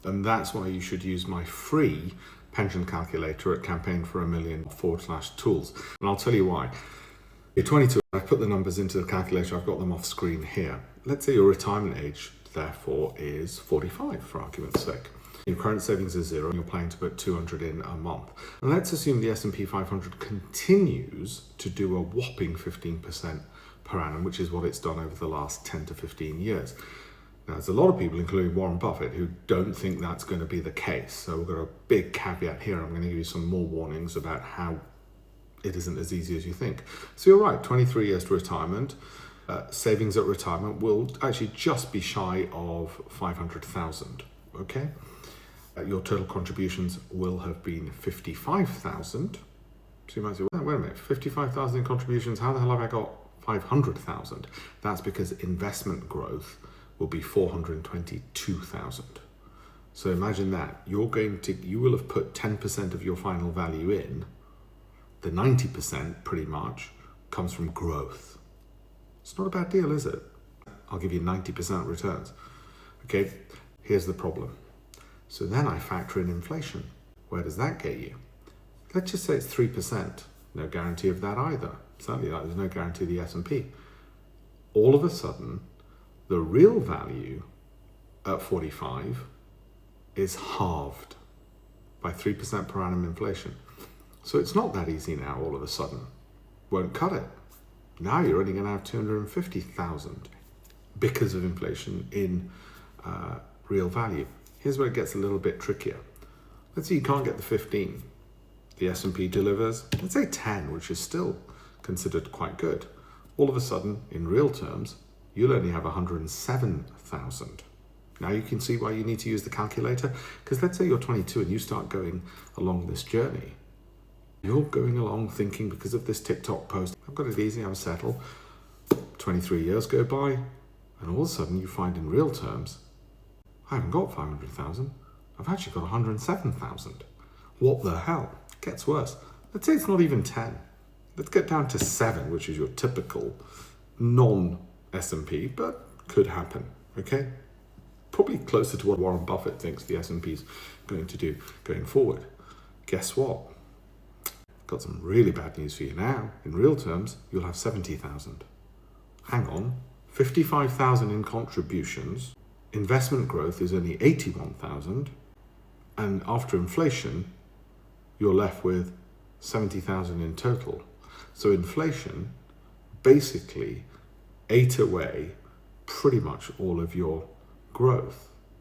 And that's why you should use my free pension calculator at campaignfor1million/tools. And I'll tell you why. You're 22, I've put the numbers into the calculator, I've got them off screen here. Let's say your retirement age, therefore, is 45, for argument's sake. Your current savings is zero and you're planning to put 200 in a month. And let's assume the S&P 500 continues to do a whopping 15% per annum, which is what it's done over the last 10 to 15 years. Now, there's a lot of people, including Warren Buffett, who don't think that's going to be the case. So we've got a big caveat here. I'm going to give you some more warnings about how it isn't as easy as you think. So you're right, 23 years to retirement. Savings at retirement will actually just be shy of 500,000, okay? Your total contributions will have been 55,000. So you might say, wait a minute, 55,000 in contributions, how the hell have I got 500,000? That's because investment growth will be 422,000. So imagine that. You will have put 10% of your final value in. The 90% pretty much comes from growth. It's not a bad deal, is it? I'll give you 90% returns. Okay, here's the problem. So then I factor in inflation. Where does that get you? Let's just say it's 3%. No guarantee of that either. Certainly there's no guarantee of the S&P. All of a sudden, the real value at 45 is halved by 3% per annum inflation. So it's not that easy now all of a sudden. Won't cut it. Now you're only going to have 250,000 because of inflation in real value. Here's where it gets a little bit trickier. Let's say you can't get the 15. The S&P delivers, let's say 10, which is still considered quite good. All of a sudden, in real terms, you'll only have 107,000. Now you can see why you need to use the calculator, because let's say you're 22 and you start going along this journey. You're going along thinking, because of this TikTok post, I've got it easy, I'm settled. 23 years go by, and all of a sudden you find in real terms, I haven't got 500,000. I've actually got 107,000. What the hell? It gets worse. Let's say it's not even 10. Let's get down to 7, which is your typical non-S&P, but could happen, okay? Probably closer to what Warren Buffett thinks the S&P is going to do going forward. Guess what? Got some really bad news for you now. In real terms, you'll have 70,000. Hang on, 55,000 in contributions. Investment growth is only 81,000. And after inflation, you're left with 70,000 in total. So inflation basically ate away pretty much all of your growth.